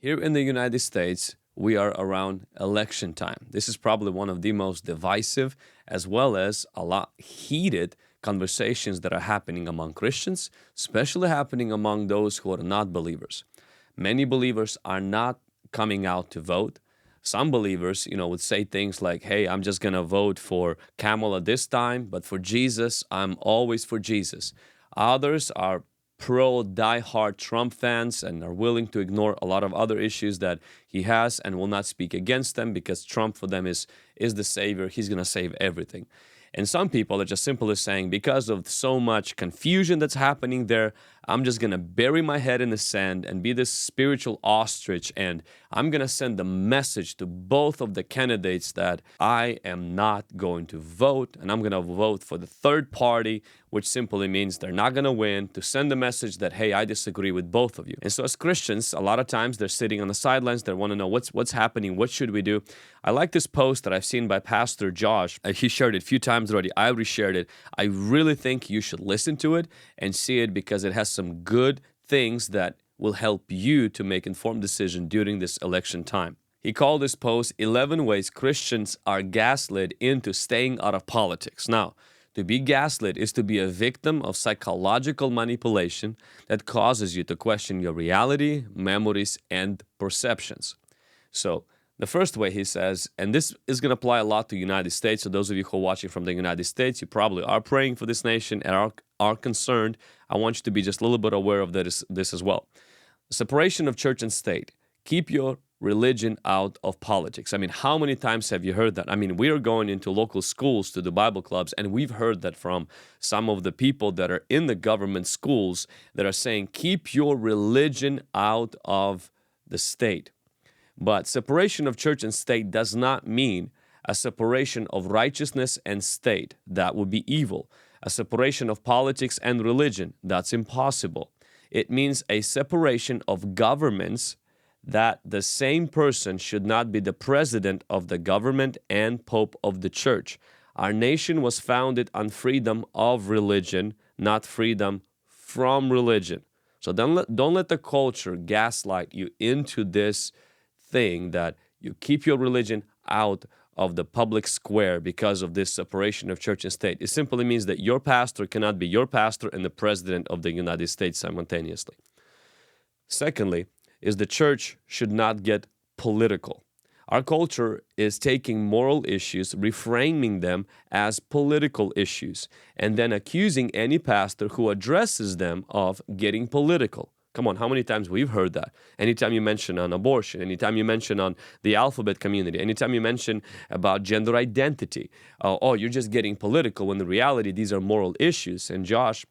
Here in the United States, we are around election time. This is probably one of the most divisive as well as a lot heated conversations that are happening among Christians, especially happening among those who are not believers. Many believers are not coming out to vote. Some believers, would say things like, hey, I'm just going to vote for Kamala this time, but for Jesus, I'm always for Jesus. Others are pro diehard Trump fans and are willing to ignore a lot of other issues that he has and will not speak against them because Trump for them is the savior. He's going to save everything. And some people are just simply saying, because of so much confusion that's happening there, I'm just going to bury my head in the sand and be this spiritual ostrich. And I'm going to send the message to both of the candidates that I am not going to vote. And I'm going to vote for the third party, which simply means they're not going to win, to send the message that, hey, I disagree with both of you. And so as Christians, a lot of times they're sitting on the sidelines. They want to know what's happening. What should we do? I like this post that I've seen by Pastor Josh. He shared it a few times already. I reshared it. I really think you should listen to it and see it because it has some good things that will help you to make informed decisions during this election time. He called this post 11 ways Christians are gaslit into staying out of politics. Now, to be gaslit is to be a victim of psychological manipulation that causes you to question your reality, memories, and perceptions. So, the first way he says, and this is going to apply a lot to the United States, so those of you who are watching from the United States, you probably are praying for this nation and are concerned. I want you to be just a little bit aware of this as well. Separation of church and state. Keep your religion out of politics. I mean, how many times have you heard that? I mean, we are going into local schools to do Bible clubs, and we've heard that from some of the people that are in the government schools that are saying, keep your religion out of the state. But separation of church and state does not mean a separation of righteousness and state. That would be evil. A separation of politics and religion. That's impossible. It means a separation of governments, that the same person should not be the president of the government and pope of the church. Our nation was founded on freedom of religion, not freedom from religion. So don't let the culture gaslight you into this thing that you keep your religion out of the public square because of this separation of church and state. It simply means that your pastor cannot be your pastor and the president of the United States simultaneously. Secondly, is the church should not get political. Our culture is taking moral issues, reframing them as political issues, and then accusing any pastor who addresses them of getting political. Come on, how many times we've heard that? Anytime you mention on abortion, anytime you mention on the alphabet community, anytime you mention about gender identity, you're just getting political, when the reality, these are moral issues. And Josh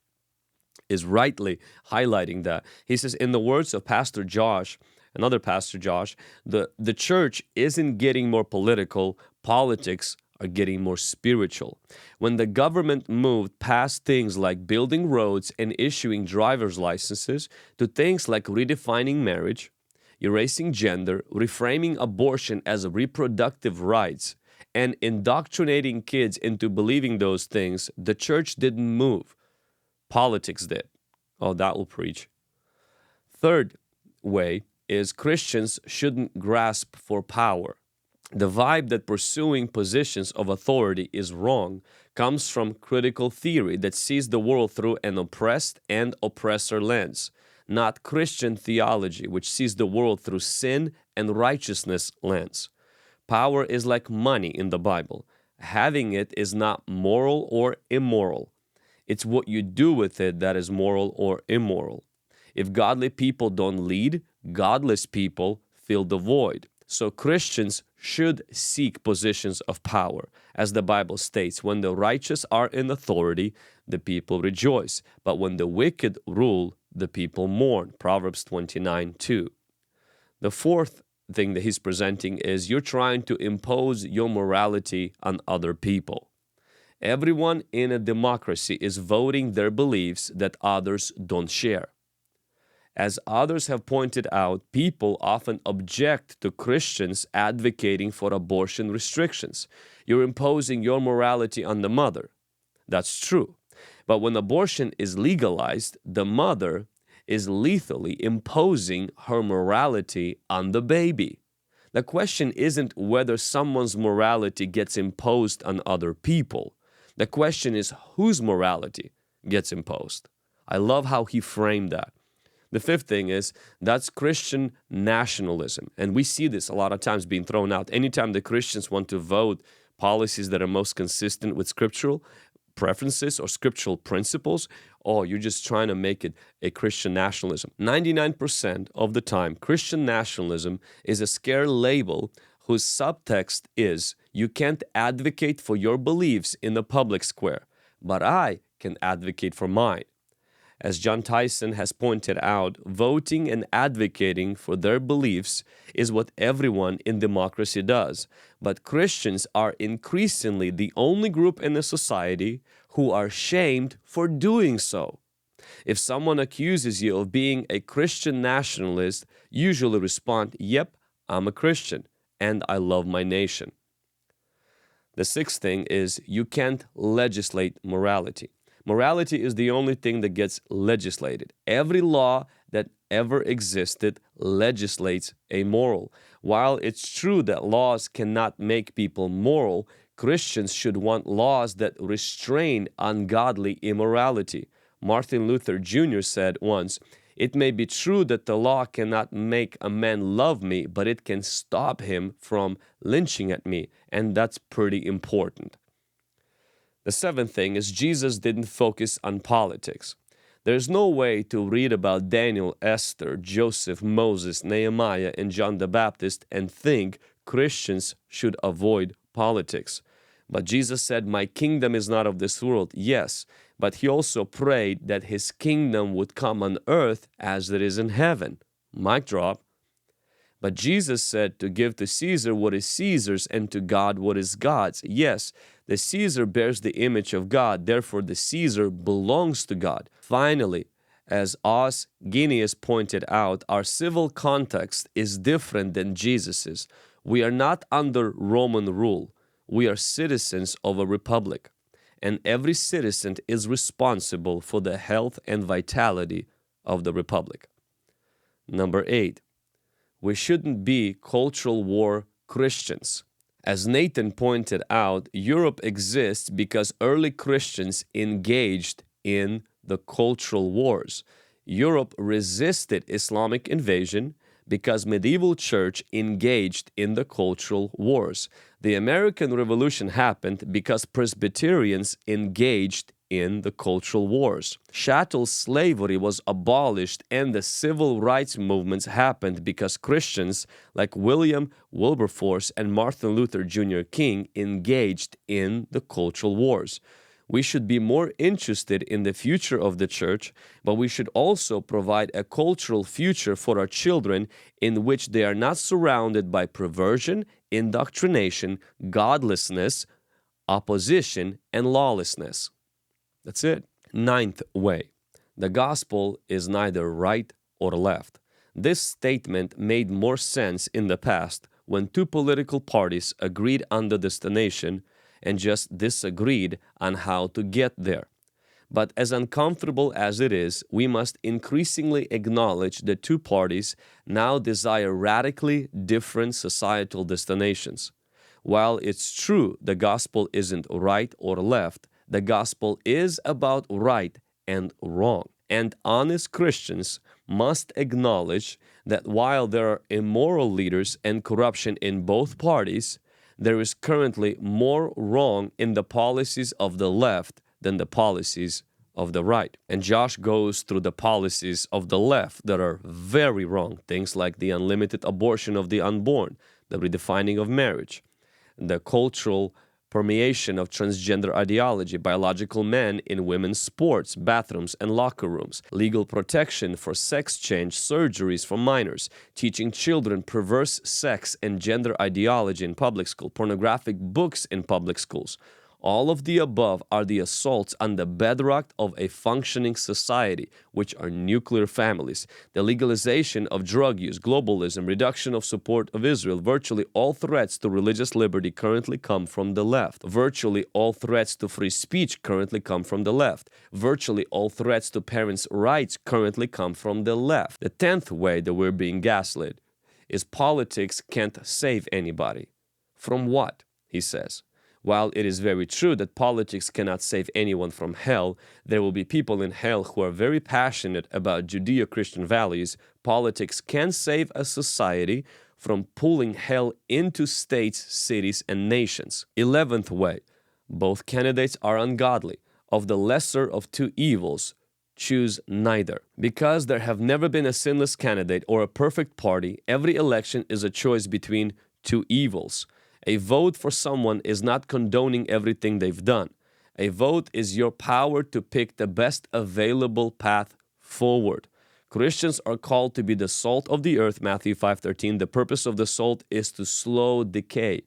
is rightly highlighting that. He says, in the words of Pastor Josh, another Pastor Josh, the church isn't getting more political, politics are getting more spiritual. When the government moved past things like building roads and issuing driver's licenses to things like redefining marriage, erasing gender, reframing abortion as reproductive rights, and indoctrinating kids into believing those things, the church didn't move. Politics did. Oh, that will preach. Third way is Christians shouldn't grasp for power. The vibe that pursuing positions of authority is wrong comes from critical theory that sees the world through an oppressed and oppressor lens, not Christian theology, which sees the world through sin and righteousness lens. Power is like money in the Bible. Having it is not moral or immoral. It's what you do with it that is moral or immoral. If godly people don't lead, godless people fill the void. So Christians should seek positions of power. As the Bible states, when the righteous are in authority, the people rejoice. But when the wicked rule, the people mourn. Proverbs 29:2. The fourth thing that he's presenting is you're trying to impose your morality on other people. Everyone in a democracy is voting their beliefs that others don't share. As others have pointed out, people often object to Christians advocating for abortion restrictions. You're imposing your morality on the mother. That's true. But when abortion is legalized, the mother is lethally imposing her morality on the baby. The question isn't whether someone's morality gets imposed on other people. The question is whose morality gets imposed. I love how he framed that. The fifth thing is that's Christian nationalism. And we see this a lot of times being thrown out. Anytime the Christians want to vote policies that are most consistent with scriptural preferences or scriptural principles, oh, you're just trying to make it a Christian nationalism. 99% of the time, Christian nationalism is a scare label whose subtext is, you can't advocate for your beliefs in the public square, but I can advocate for mine. As John Tyson has pointed out, voting and advocating for their beliefs is what everyone in democracy does. But Christians are increasingly the only group in the society who are shamed for doing so. If someone accuses you of being a Christian nationalist, usually respond, "Yep, I'm a Christian, and I love my nation." The sixth thing is you can't legislate morality. Morality is the only thing that gets legislated. Every law that ever existed legislates a moral. While it's true that laws cannot make people moral, Christians should want laws that restrain ungodly immorality. Martin Luther Jr. said once, "It may be true that the law cannot make a man love me, but it can stop him from lynching at me," and that's pretty important. The seventh thing is Jesus didn't focus on politics. There's no way to read about Daniel, Esther, Joseph, Moses, Nehemiah, and John the Baptist and think Christians should avoid politics. But Jesus said, "My kingdom is not of this world." Yes, but he also prayed that his kingdom would come on earth as it is in heaven. Mic drop. But Jesus said to give to Caesar what is Caesar's and to God what is God's. Yes, the Caesar bears the image of God, therefore the Caesar belongs to God. Finally, as Os Guinness pointed out, our civil context is different than Jesus's. We are not under Roman rule. We are citizens of a republic, and every citizen is responsible for the health and vitality of the republic. Number 8. We shouldn't be cultural war Christians. As Nathan pointed out, Europe exists because early Christians engaged in the cultural wars. Europe resisted Islamic invasion because medieval church engaged in the cultural wars. The American Revolution happened because Presbyterians engaged in the cultural wars. Chattel slavery was abolished and the civil rights movements happened because Christians like William Wilberforce and Martin Luther Jr. King engaged in the cultural wars. We should be more interested in the future of the church, but we should also provide a cultural future for our children in which they are not surrounded by perversion, indoctrination, godlessness, opposition, and lawlessness. That's it. Ninth way. The gospel is neither right or left. This statement made more sense in the past when two political parties agreed on the destination and just disagreed on how to get there. But as uncomfortable as it is, we must increasingly acknowledge that two parties now desire radically different societal destinations. While it's true the gospel isn't right or left, the gospel is about right and wrong. And honest Christians must acknowledge that while there are immoral leaders and corruption in both parties, there is currently more wrong in the policies of the left than the policies of the right. And Josh goes through the policies of the left that are very wrong. Things like the unlimited abortion of the unborn, the redefining of marriage, the cultural permeation of transgender ideology, biological men in women's sports, bathrooms, and locker rooms, legal protection for sex change surgeries for minors, teaching children perverse sex and gender ideology in public school, pornographic books in public schools. All of the above are the assaults on the bedrock of a functioning society, which are nuclear families. The legalization of drug use, globalism, reduction of support of Israel, virtually all threats to religious liberty currently come from the left. Virtually all threats to free speech currently come from the left. Virtually all threats to parents' rights currently come from the left. The 10th way that we're being gaslit is politics can't save anybody. From what? He says. While it is very true that politics cannot save anyone from hell, there will be people in hell who are very passionate about Judeo-Christian values. Politics can save a society from pulling hell into states, cities, and nations. 11th way, both candidates are ungodly. Of the lesser of two evils, choose neither. Because there have never been a sinless candidate or a perfect party, every election is a choice between two evils. A vote for someone is not condoning everything they've done. A vote is your power to pick the best available path forward. Christians are called to be the salt of the earth, Matthew 5:13. The purpose of the salt is to slow decay.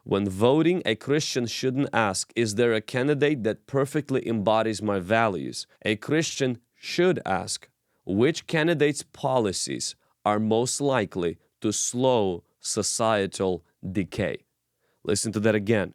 When voting, a Christian shouldn't ask, is there a candidate that perfectly embodies my values? A Christian should ask, which candidate's policies are most likely to slow societal decay? Listen to that again.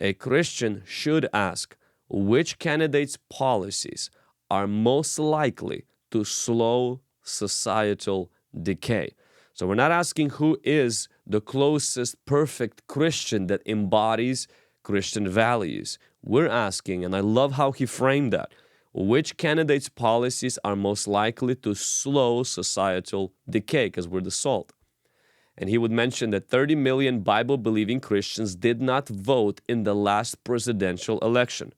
A Christian should ask which candidate's policies are most likely to slow societal decay. So we're not asking who is the closest perfect Christian that embodies Christian values. We're asking, and I love how he framed that, which candidate's policies are most likely to slow societal decay, because we're the salt. And he would mention that 30 million Bible-believing Christians did not vote in the last presidential election.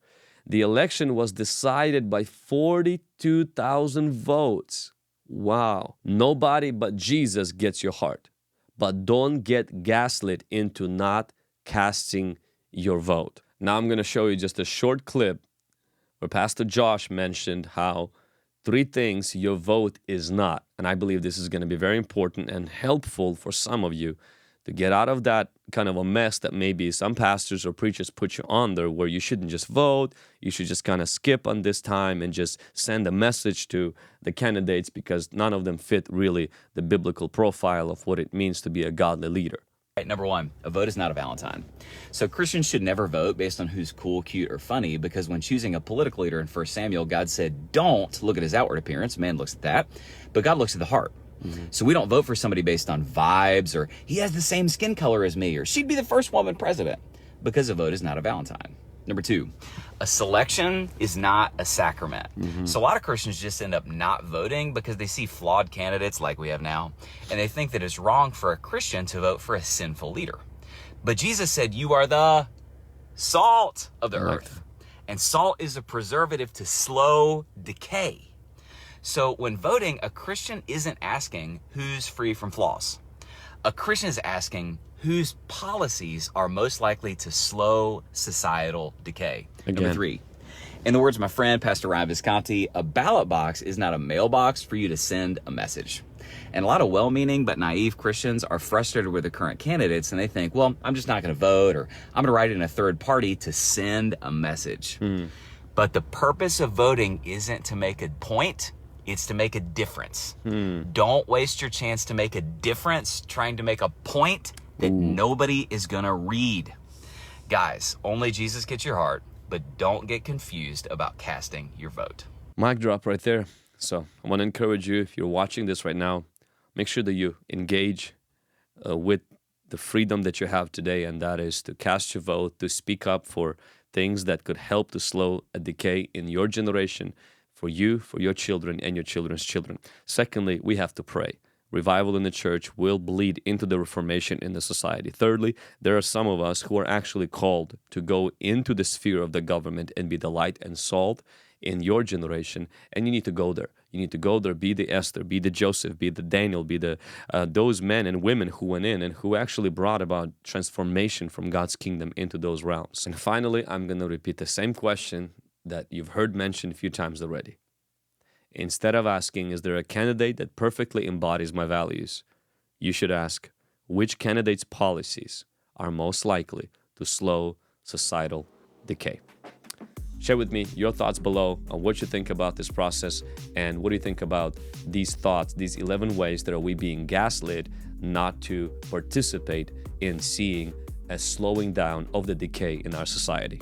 The election was decided by 42,000 votes. Wow. Nobody but Jesus gets your heart. But don't get gaslit into not casting your vote. Now I'm going to show you just a short clip where Pastor Josh mentioned how 3 things your vote is not. And I believe this is going to be very important and helpful for some of you to get out of that kind of a mess that maybe some pastors or preachers put you under, where you shouldn't just vote, you should just kind of skip on this time and just send a message to the candidates because none of them fit really the biblical profile of what it means to be a godly leader. Right, number 1, a vote is not a Valentine. So Christians should never vote based on who's cool, cute, or funny, because when choosing a political leader in 1 Samuel, God said, don't look at his outward appearance. Man looks at that, but God looks at the heart. So we don't vote for somebody based on vibes, or he has the same skin color as me, or she'd be the first woman president, because a vote is not a Valentine. Number 2, a selection is not a sacrament. So a lot of Christians just end up not voting because they see flawed candidates like we have now, and they think that it's wrong for a Christian to vote for a sinful leader. But Jesus said, you are the salt of the earth. And salt is a preservative to slow decay. So when voting, a Christian isn't asking who's free from flaws. A Christian is asking whose policies are most likely to slow societal decay. Number 3, in the words of my friend, Pastor Ryan Visconti, a ballot box is not a mailbox for you to send a message. And a lot of well-meaning but naive Christians are frustrated with the current candidates, and they think, well, I'm just not going to vote, or I'm going to write in a third party to send a message. But the purpose of voting isn't to make a point, it's to make a difference. Don't waste your chance to make a difference trying to make a point that nobody is going to read. Guys, only Jesus gets your heart, but don't get confused about casting your vote. Mic drop right there. So I want to encourage you, if you're watching this right now, make sure that you engage with the freedom that you have today, and that is to cast your vote, to speak up for things that could help to slow a decay in your generation, for you, for your children, and your children's children. Secondly, we have to pray. Revival in the church will bleed into the reformation in the society. Thirdly, there are some of us who are actually called to go into the sphere of the government and be the light and salt in your generation, and you need to go there. You need to go there, be the Esther, be the Joseph, be the Daniel, be the those men and women who went in and who actually brought about transformation from God's kingdom into those realms. And finally, I'm going to repeat the same question that you've heard mentioned a few times already. Instead of asking, is there a candidate that perfectly embodies my values? You should ask, which candidate's policies are most likely to slow societal decay. Share with me your thoughts below on what you think about this process, and what do you think about these thoughts, these 11 ways that are we being gaslit not to participate in seeing a slowing down of the decay in our society.